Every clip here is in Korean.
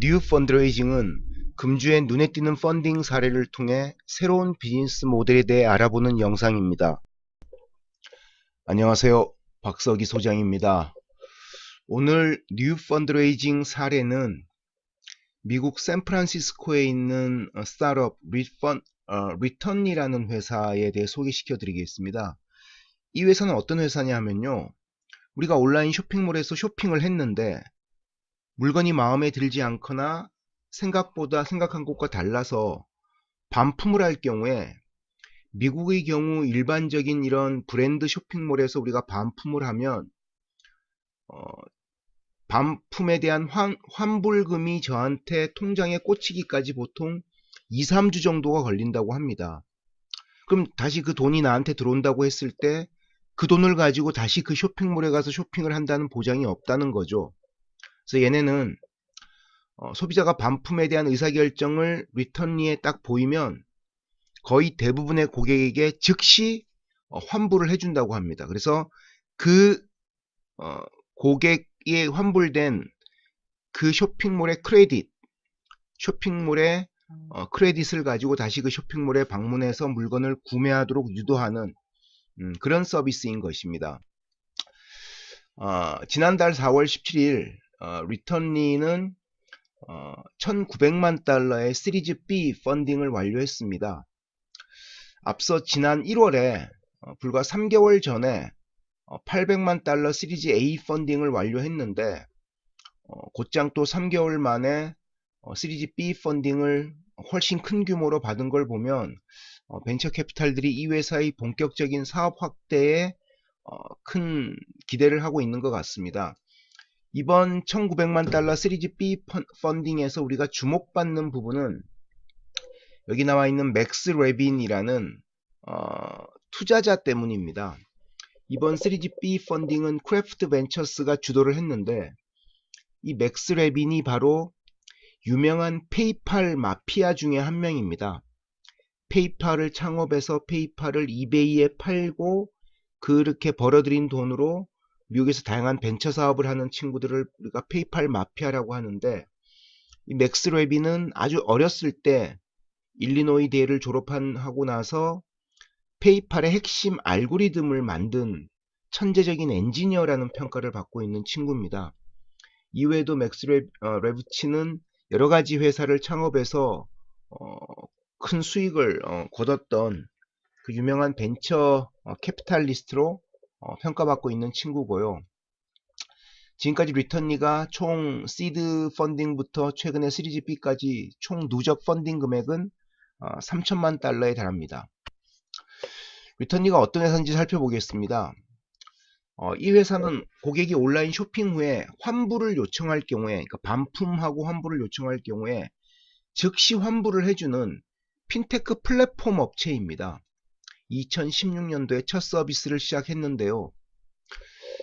뉴 펀드레이징은 금주의 눈에 띄는 펀딩 사례를 통해 새로운 비즈니스 모델에 대해 알아보는 영상입니다. 안녕하세요. 박석희 소장입니다. 오늘 뉴 펀드레이징 사례는 미국 샌프란시스코에 있는 스타트업 리턴이라는 회사에 대해 소개시켜 드리겠습니다. 이 회사는 어떤 회사냐 하면요, 우리가 온라인 쇼핑몰에서 쇼핑을 했는데 물건이 마음에 들지 않거나 생각보다 생각한 것과 달라서 반품을 할 경우에, 미국의 경우 일반적인 이런 브랜드 쇼핑몰에서 우리가 반품을 하면 반품에 대한 환불금이 저한테 통장에 꽂히기까지 보통 2-3주 정도가 걸린다고 합니다. 그럼 다시 그 돈이 나한테 들어온다고 했을 때 그 돈을 가지고 다시 그 쇼핑몰에 가서 쇼핑을 한다는 보장이 없다는 거죠. 그래서 얘네는 소비자가 반품에 대한 의사결정을 리턴리에 딱 보이면 거의 대부분의 고객에게 즉시 환불을 해준다고 합니다. 그래서 그 고객이 환불된 그 쇼핑몰의 쇼핑몰의 크레딧을 가지고 다시 그 쇼핑몰에 방문해서 물건을 구매하도록 유도하는 그런 서비스인 것입니다. 지난달 4월 17일 리턴리는 1900만 달러의 시리즈 B 펀딩을 완료했습니다. 앞서 지난 1월에 불과 3개월 전에 800만 달러 시리즈 A 펀딩을 완료했는데 곧장 또 3개월 만에 시리즈 B 펀딩을 훨씬 큰 규모로 받은 걸 보면 벤처 캐피탈들이 이 회사의 본격적인 사업 확대에 큰 기대를 하고 있는 것 같습니다. 이번 1900만 달러 시리즈 B 펀딩에서 우리가 주목받는 부분은 여기 나와 있는 맥스 레빈이라는 투자자 때문입니다. 이번 시리즈 B 펀딩은 크래프트 벤처스가 주도를 했는데, 이 맥스 레빈이 바로 유명한 페이팔 마피아 중에 한 명입니다. 페이팔을 창업해서 페이팔을 이베이에 팔고 그렇게 벌어들인 돈으로 미국에서 다양한 벤처 사업을 하는 친구들을 우리가 페이팔 마피아라고 하는데, 이 맥스 레빈은 아주 어렸을 때 일리노이 대를 졸업하고 나서 페이팔의 핵심 알고리즘을 만든 천재적인 엔지니어라는 평가를 받고 있는 친구입니다. 이외에도 맥스 레비치는 여러가지 회사를 창업해서 큰 수익을 거뒀던 그 유명한 벤처 캐피탈리스트로 평가받고 있는 친구고요. 지금까지 리턴리가 총 시드 펀딩부터 최근에 시리즈 B까지 총 누적 펀딩 금액은 3천만 달러에 달합니다. 리턴리가 어떤 회사인지 살펴보겠습니다. 이 회사는 고객이 온라인 쇼핑 후에 환불을 요청할 경우에, 그러니까 반품하고 환불을 요청할 경우에 즉시 환불을 해주는 핀테크 플랫폼 업체입니다. 2016년도에 첫 서비스를 시작했는데요.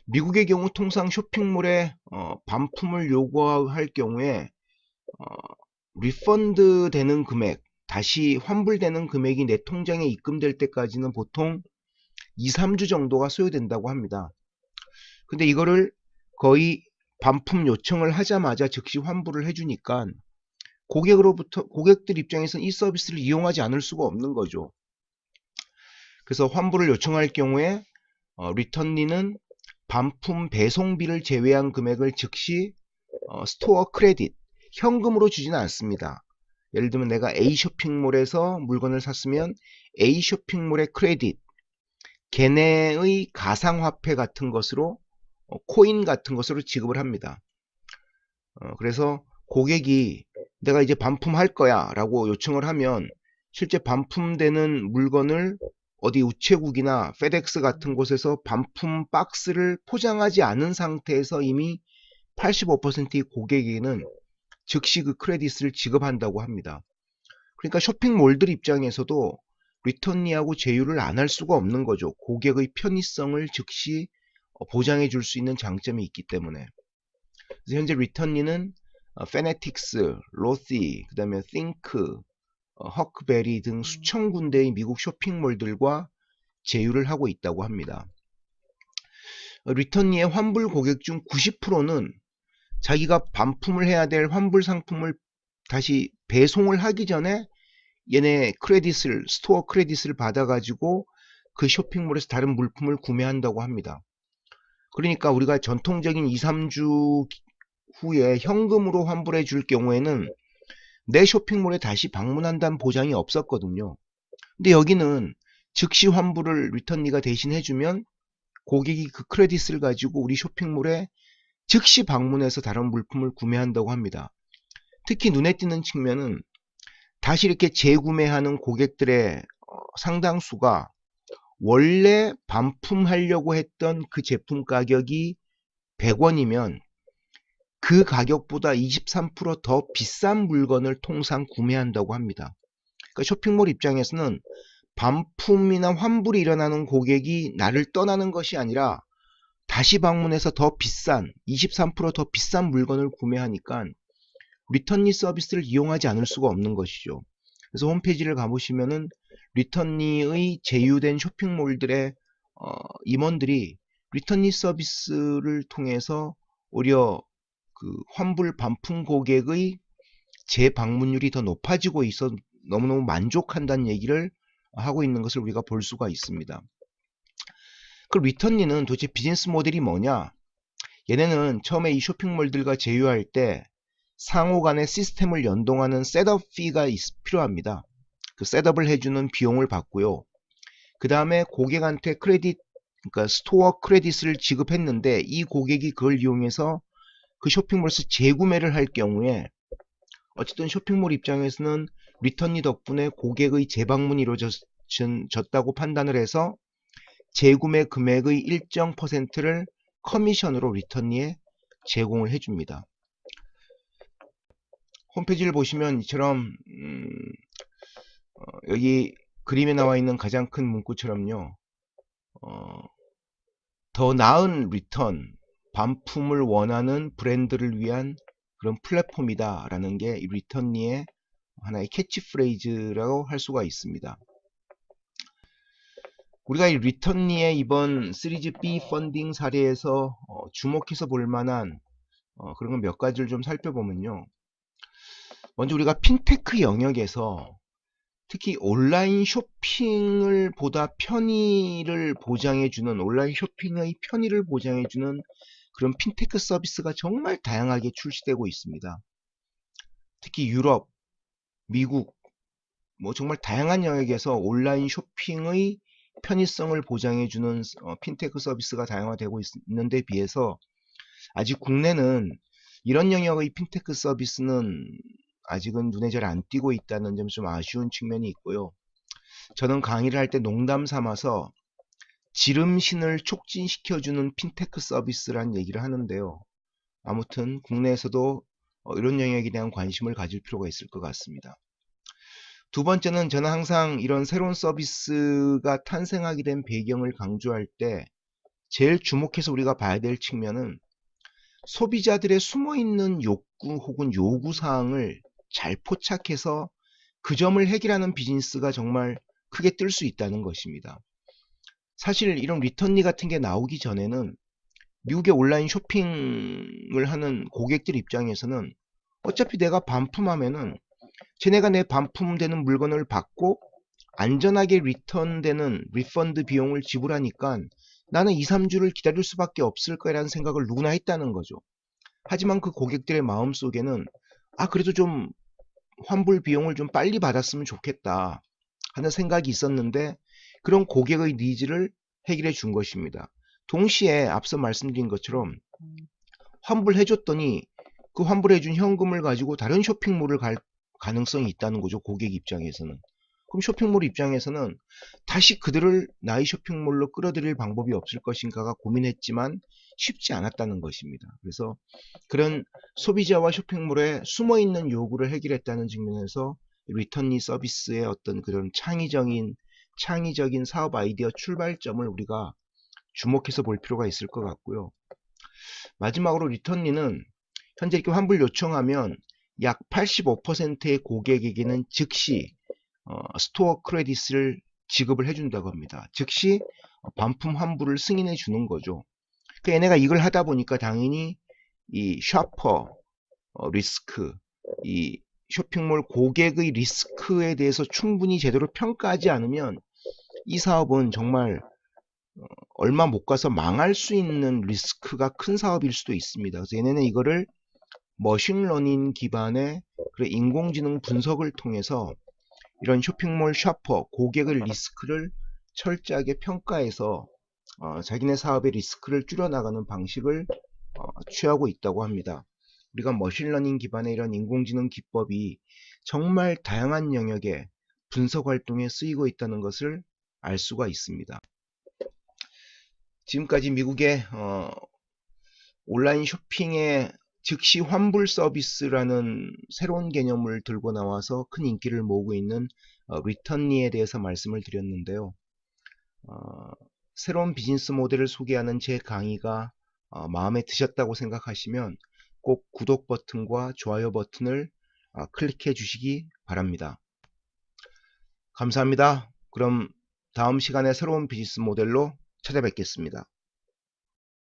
미국의 경우 통상 쇼핑몰에 반품을 요구할 경우에 리펀드 되는 금액, 다시 환불되는 금액이 내 통장에 입금될 때까지는 보통 2-3주 정도가 소요된다고 합니다. 근데 이거를 거의 반품 요청을 하자마자 즉시 환불을 해주니까 고객들 입장에서는 이 서비스를 이용하지 않을 수가 없는 거죠. 그래서 환불을 요청할 경우에 리턴리는 반품 배송비를 제외한 금액을 즉시 스토어 크레딧, 현금으로 주지는 않습니다. 예를 들면 내가 A 쇼핑몰에서 물건을 샀으면 A 쇼핑몰의 크레딧, 걔네의 가상화폐 같은 것으로, 코인 같은 것으로 지급을 합니다. 그래서 고객이 내가 이제 반품할 거야 라고 요청을 하면 실제 반품되는 물건을 어디 우체국이나 페덱스 같은 곳에서 반품 박스를 포장하지 않은 상태에서 이미 85%의 고객에게는 즉시 그 크레딧을 지급한다고 합니다. 그러니까 쇼핑몰들 입장에서도 리턴리하고 제휴를 안 할 수가 없는 거죠. 고객의 편의성을 즉시 보장해 줄 수 있는 장점이 있기 때문에. 그래서 현재 리턴리는 페네틱스, 로시, 그 다음에 띵크, 허크베리 등 수천 군데의 미국 쇼핑몰들과 제휴를 하고 있다고 합니다. 리턴리의 환불 고객 중 90%는 자기가 반품을 해야 될 환불 상품을 다시 배송을 하기 전에 얘네 크레딧을, 스토어 크레딧을 받아가지고 그 쇼핑몰에서 다른 물품을 구매한다고 합니다. 그러니까 우리가 전통적인 2, 3주 후에 현금으로 환불해 줄 경우에는 내 쇼핑몰에 다시 방문한다는 보장이 없었거든요. 근데 여기는 즉시 환불을 리턴리가 대신 해주면 고객이 그 크레딧을 가지고 우리 쇼핑몰에 즉시 방문해서 다른 물품을 구매한다고 합니다. 특히 눈에 띄는 측면은 다시 이렇게 재구매하는 고객들의 상당수가 원래 반품하려고 했던 그 제품 가격이 100원이면 그 가격보다 23%더 비싼 물건을 통상 구매한다고 합니다. 그러니까 쇼핑몰 입장에서는 반품이나 환불이 일어나는 고객이 나를 떠나는 것이 아니라 다시 방문해서 더 비싼 23%더 비싼 물건을 구매하니까 리턴리 서비스를 이용하지 않을 수가 없는 것이죠. 그래서 홈페이지를 가보시면은 리턴리의 제휴된 쇼핑몰들의 임원들이 리턴리 서비스를 통해서 오히려 그 환불 반품 고객의 재방문율이 더 높아지고 있어 너무너무 만족한다는 얘기를 하고 있는 것을 우리가 볼 수가 있습니다. 그 리턴리는 도대체 비즈니스 모델이 뭐냐? 얘네는 처음에 이 쇼핑몰들과 제휴할 때 상호 간의 시스템을 연동하는 셋업 피가 필요합니다. 그 셋업을 해주는 비용을 받고요. 그 다음에 고객한테 크레딧, 그러니까 스토어 크레딧을 지급했는데 이 고객이 그걸 이용해서 그 쇼핑몰에서 재구매를 할 경우에 어쨌든 쇼핑몰 입장에서는 리턴리 덕분에 고객의 재방문이 이루어졌다고 판단을 해서 재구매 금액의 일정 퍼센트를 커미션으로 리턴리에 제공을 해줍니다. 홈페이지를 보시면 이처럼 여기 그림에 나와 있는 가장 큰 문구처럼요. 더 나은 리턴, 반품을 원하는 브랜드를 위한 그런 플랫폼이다 라는 게 리턴리의 하나의 캐치프레이즈라고 할 수가 있습니다. 우리가 이 리턴리의 이번 시리즈 B 펀딩 사례에서 주목해서 볼 만한 그런 건 몇 가지를 좀 살펴보면요. 먼저 우리가 핀테크 영역에서 특히 온라인 쇼핑을 보다 편의를 보장해주는, 온라인 쇼핑의 편의를 보장해주는 그런 핀테크 서비스가 정말 다양하게 출시되고 있습니다. 특히 유럽, 미국, 뭐 정말 다양한 영역에서 온라인 쇼핑의 편의성을 보장해주는 핀테크 서비스가 다양화되고 있는데 비해서 아직 국내는 이런 영역의 핀테크 서비스는 아직은 눈에 잘 안 띄고 있다는 점 좀 아쉬운 측면이 있고요. 저는 강의를 할 때 농담 삼아서 지름신을 촉진시켜주는 핀테크 서비스란 얘기를 하는데요. 아무튼 국내에서도 이런 영역에 대한 관심을 가질 필요가 있을 것 같습니다. 두 번째는 저는 항상 이런 새로운 서비스가 탄생하게 된 배경을 강조할 때 제일 주목해서 우리가 봐야 될 측면은 소비자들의 숨어있는 욕구 혹은 요구사항을 잘 포착해서 그 점을 해결하는 비즈니스가 정말 크게 뜰 수 있다는 것입니다. 사실 이런 리턴리 같은 게 나오기 전에는 미국의 온라인 쇼핑을 하는 고객들 입장에서는 어차피 내가 반품하면은 쟤네가 내 반품되는 물건을 받고 안전하게 리턴되는 리펀드 비용을 지불하니까 나는 2, 3주를 기다릴 수밖에 없을 거라는 생각을 누구나 했다는 거죠. 하지만 그 고객들의 마음속에는 그래도 좀 환불 비용을 좀 빨리 받았으면 좋겠다 하는 생각이 있었는데 그런 고객의 니즈를 해결해 준 것입니다. 동시에 앞서 말씀드린 것처럼 환불해 줬더니 그 환불해 준 현금을 가지고 다른 쇼핑몰을 갈 가능성이 있다는 거죠. 고객 입장에서는. 그럼 쇼핑몰 입장에서는 다시 그들을 나의 쇼핑몰로 끌어들일 방법이 없을 것인가가 고민했지만 쉽지 않았다는 것입니다. 그래서 그런 소비자와 쇼핑몰에 숨어있는 요구를 해결했다는 측면에서 리턴리 서비스의 어떤 그런 창의적인 사업 아이디어 출발점을 우리가 주목해서 볼 필요가 있을 것 같고요. 마지막으로 리턴리는 현재 이렇게 환불 요청하면 약 85%의 고객에게는 즉시 스토어 크레딧을 지급을 해준다고 합니다. 즉시 반품 환불을 승인해 주는 거죠. 그 얘네가 이걸 하다 보니까 당연히 이 샤퍼 리스크, 이 쇼핑몰 고객의 리스크에 대해서 충분히 제대로 평가하지 않으면 이 사업은 정말 얼마 못 가서 망할 수 있는 리스크가 큰 사업일 수도 있습니다. 그래서 얘네는 이거를 머신러닝 기반의 인공지능 분석을 통해서 이런 쇼핑몰 샤퍼 고객의 리스크를 철저하게 평가해서 자기네 사업의 리스크를 줄여나가는 방식을 취하고 있다고 합니다. 우리가 머신러닝 기반의 이런 인공지능 기법이 정말 다양한 영역의 분석 활동에 쓰이고 있다는 것을 알 수가 있습니다. 지금까지 미국의 온라인 쇼핑의 즉시 환불 서비스라는 새로운 개념을 들고 나와서 큰 인기를 모으고 있는 리턴리에 대해서 말씀을 드렸는데요. 새로운 비즈니스 모델을 소개하는 제 강의가 마음에 드셨다고 생각하시면 꼭 구독 버튼과 좋아요 버튼을 클릭해 주시기 바랍니다. 감사합니다. 그럼 다음 시간에 새로운 비즈니스 모델로 찾아뵙겠습니다.